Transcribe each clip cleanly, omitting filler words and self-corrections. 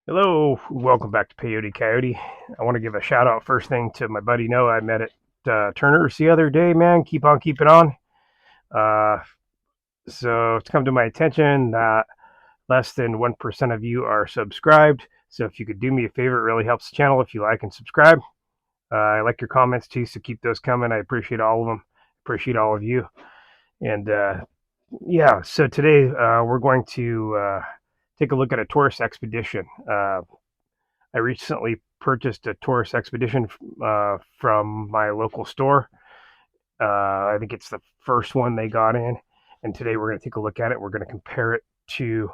Hello, welcome back to Peyote Coyote. I want to give a shout out first thing to my buddy Noah. I met at Turner's the other day, man. Keep on keeping on. Uh, so it's come to my attention that less than 1% of you are subscribed. So if you could do me a favor, it really helps the channel if you like and subscribe. I like your comments too, so keep those coming. I appreciate all of them. Appreciate all of you. And yeah, so today we're going to take a look at a Taurus expedition. I recently purchased a Taurus Expedition from my local store. I think it's the first one they got in, and today we're going to take a look at it. We're going to compare it to,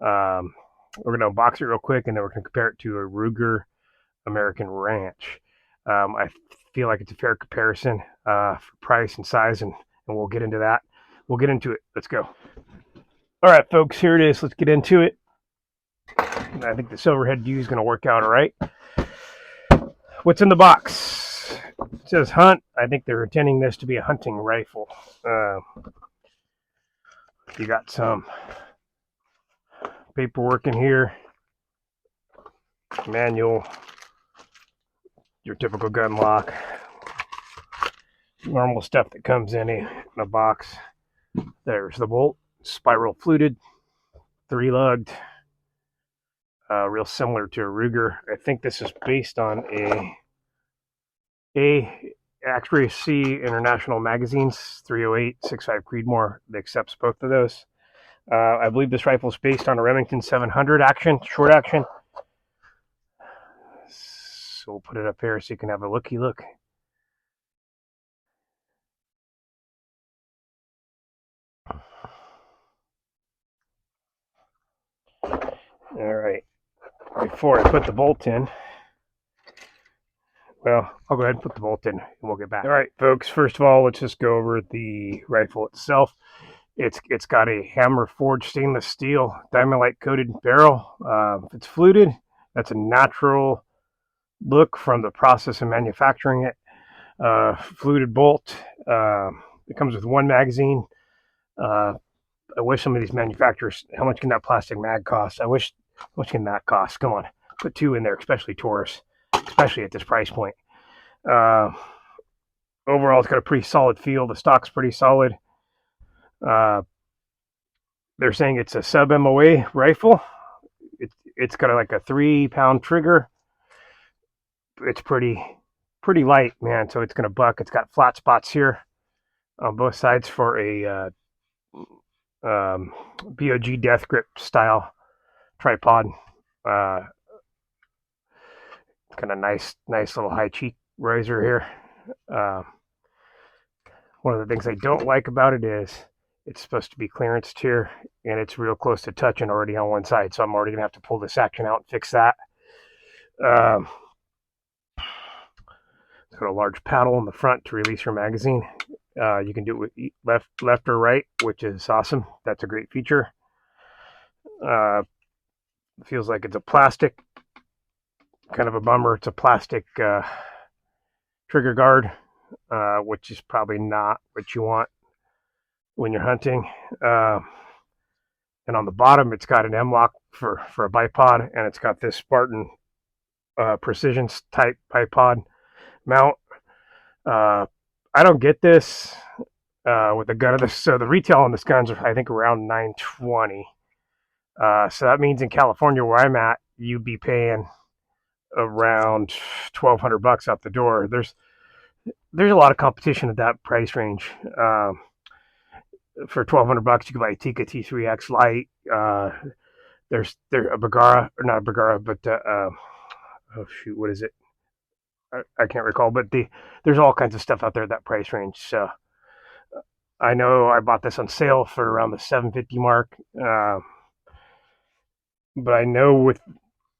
we're going to unbox it real quick, and then we're going to compare it to a Ruger American Ranch. I feel like it's a fair comparison for price and size, and we'll get into that. We'll get into it. Let's go. All right, folks, here it is. Let's get into it. I think the Silverhead view is going to work out all right. What's in the box? It says hunt. I think they're intending this to be a hunting rifle. You got some paperwork in here, manual, your typical gun lock, normal stuff that comes in a box. There's the bolt, spiral fluted, 3-lugged, real similar to a Ruger. I think this is based on a Accuracy International Magazines 308 65 Creedmoor that accepts both of those. I believe this rifle is based on a Remington 700 action, short action. So we'll put it up here so you can have a looky look. All right. Before I put the bolt in, well, I'll go ahead and put the bolt in and we'll get back. All right, folks. First of all, let's just go over the rifle itself. It's got a hammer forged stainless steel diamond light coated barrel. It's fluted. That's a natural look from the process of manufacturing it. Fluted bolt. It comes with one magazine. I wish some of these manufacturers, how much can that plastic mag cost? How much can that cost? Come on, put two in there, especially Taurus, especially at this price point. Uh, Overall, it's got a pretty solid feel. The stock's pretty solid. Uh, they're saying it's a sub MOA rifle. It's got like a 3-pound trigger. It's pretty light, man. So it's gonna buck. It's got flat spots here on both sides for a BOG death grip style tripod. Uh, kind of nice little high cheek riser here. Uh, One of the things I don't like about it is it's supposed to be clearance tier, and it's real close to touching already on one side, so I'm already gonna have to pull this action out and fix that. Um, it's got a large paddle in the front to release your magazine. You can do it with left or right, which is awesome. That's a great feature. Feels like it's a plastic, kind of a bummer. It's a plastic trigger guard, which is probably not what you want when you're hunting. And on the bottom, it's got an M-lock for a bipod, and it's got this Spartan precision type bipod mount. I don't get this with the gun of this. So the retail on this gun's I think around $920. So that means in California where I'm at, you'd be paying around $1,200 out the door. There's a lot of competition at that price range. For $1,200, you can buy a Tikka T3X Lite. There's a Bergara, or not a Bergara, but oh shoot, what is it? I can't recall, but there's all kinds of stuff out there at that price range. So I know I bought this on sale for around the 750 mark, but I know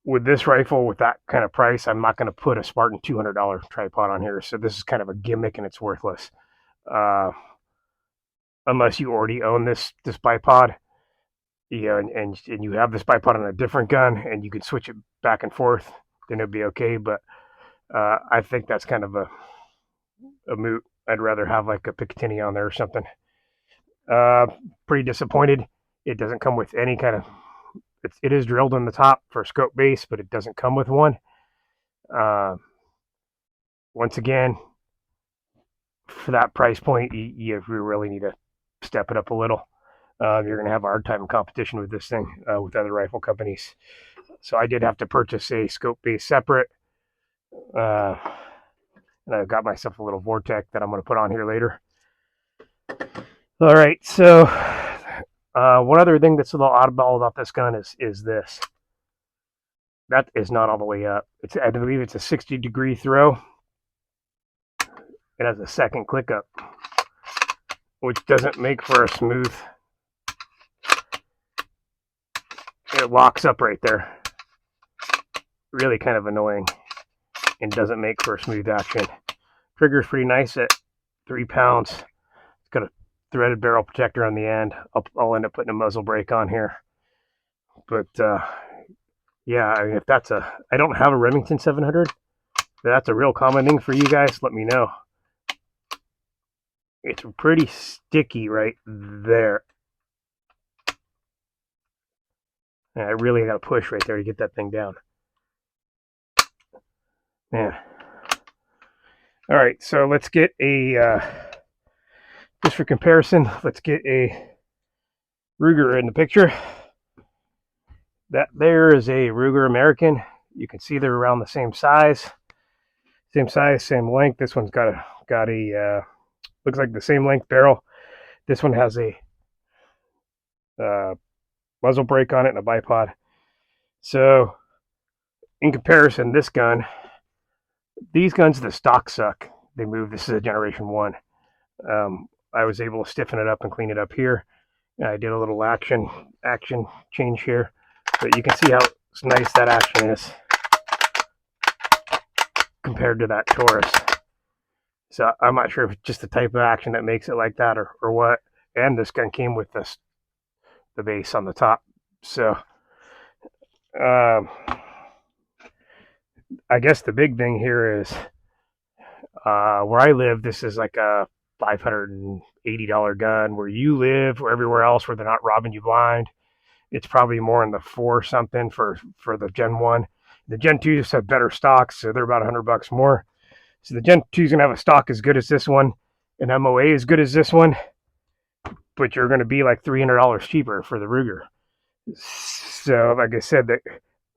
with this rifle with that kind of price, I'm not going to put a Spartan $200 tripod on here. So this is kind of a gimmick and it's worthless. Unless you already own this bipod, and you have this bipod on a different gun and you can switch it back and forth, then it'd be okay. But I think that's kind of a moot. I'd rather have like a Picatinny on there or something. Pretty disappointed. It doesn't come with any kind of it is drilled in the top for a scope base, but it doesn't come with one. Uh, Once again, for that price point, you really need to step it up a little. You're going to have a hard time in competition with this thing with other rifle companies. So I did have to purchase a scope base separate. Uh, and I got myself a little Vortex that I'm going to put on here later. All right, so one other thing that's a little oddball about this gun is this. That is not all the way up. I believe it's a 60-degree throw. It has a second click up, which doesn't make for a smooth. It locks up right there. Really kind of annoying and doesn't make for a smooth action. Trigger's pretty nice at 3 pounds. It's got a threaded barrel protector on the end. I'll end up putting a muzzle brake on here. But yeah, I mean, if that's I don't have a Remington 700. If that's a real common thing for you guys, let me know. It's pretty sticky right there. And I really got to push right there to get that thing down. Man. All right, so let's get just for comparison, let's get a Ruger in the picture. That there is a Ruger American. You can see they're around the same size, same length. This one's got a looks like the same length barrel. This one has a muzzle brake on it and a bipod. So in comparison, these guns, the stock suck. They move. This is a Generation 1. I was able to stiffen it up and clean it up here. I did a little action change here, but you can see how nice that action is compared to that Taurus. So I'm not sure if it's just the type of action that makes it like that or what. And this gun came with the base on the top. So I guess the big thing here is where I live, this is like a $580 gun. Where you live or everywhere else where they're not robbing you blind, it's probably more in the four something for the Gen 1. The Gen 2s have better stocks, so they're about $100 more. So the Gen 2 is going to have a stock as good as this one, an MOA as good as this one, but you're going to be like $300 cheaper for the Ruger. So like I said, that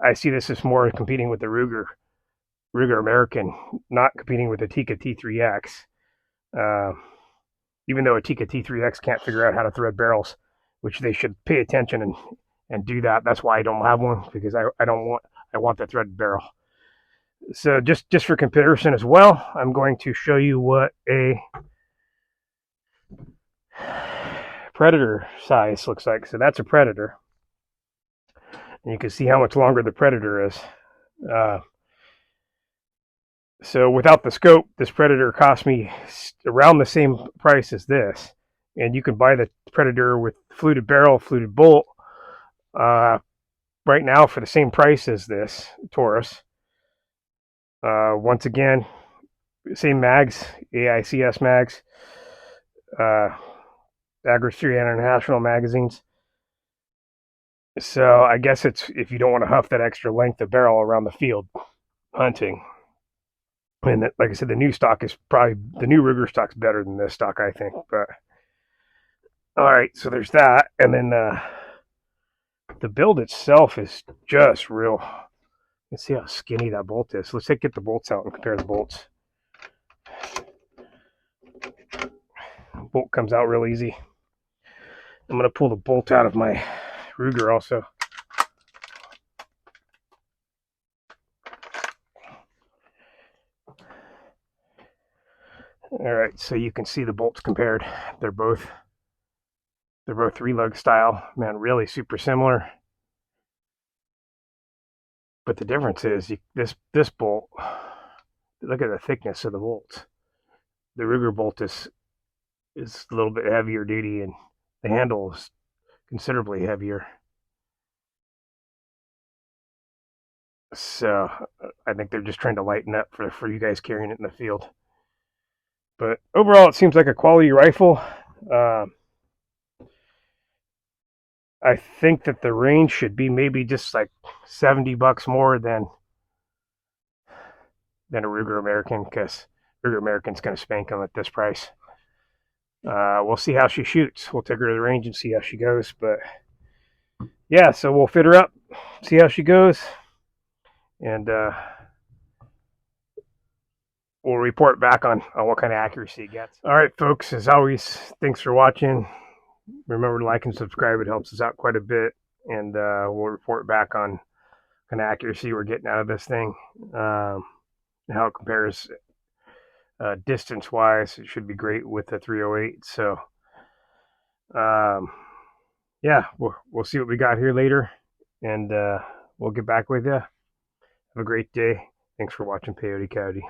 I see this as more competing with the Ruger American, not competing with the Tikka T3X. Even though a Tikka T3X can't figure out how to thread barrels, which they should pay attention and do that. That's why I don't have one, because I want the threaded barrel. So just for comparison as well, I'm going to show you what a Predator size looks like. So that's a Predator. And you can see how much longer the Predator is. So without the scope, this Predator cost me around the same price as this. And you can buy the Predator with fluted barrel, fluted bolt, right now for the same price as this Taurus. Once again, same mags, AICS mags, Agris 300 International magazines. So I guess it's if you don't want to huff that extra length of barrel around the field hunting. And like I said, the new stock is probably, the new Ruger stock's better than this stock, I think. But all right, so there's that. And then the build itself is just real. Let's see how skinny that bolt is. Let's get the bolts out and compare the bolts. Bolt comes out real easy. I'm going to pull the bolt out of my Ruger also. All right, so you can see the bolts compared. They're both 3-lug style. Man, really super similar. But the difference is this bolt. Look at the thickness of the bolts. The Ruger bolt is a little bit heavier duty, and the handle is considerably heavier. So I think they're just trying to lighten up for you guys carrying it in the field. But overall, it seems like a quality rifle. I think that the range should be maybe just like $70 more than a Ruger American, because Ruger American's going to spank them at this price. We'll see how she shoots. We'll take her to the range and see how she goes. But yeah, so we'll fit her up, see how she goes, and we'll report back on what kind of accuracy it gets. All right, folks, as always, thanks for watching. Remember to like and subscribe. It helps us out quite a bit. And we'll report back on kind of accuracy we're getting out of this thing, and how it compares distance-wise. It should be great with the 308. So, yeah, we'll see what we got here later. And we'll get back with you. Have a great day. Thanks for watching Peyote Coyote.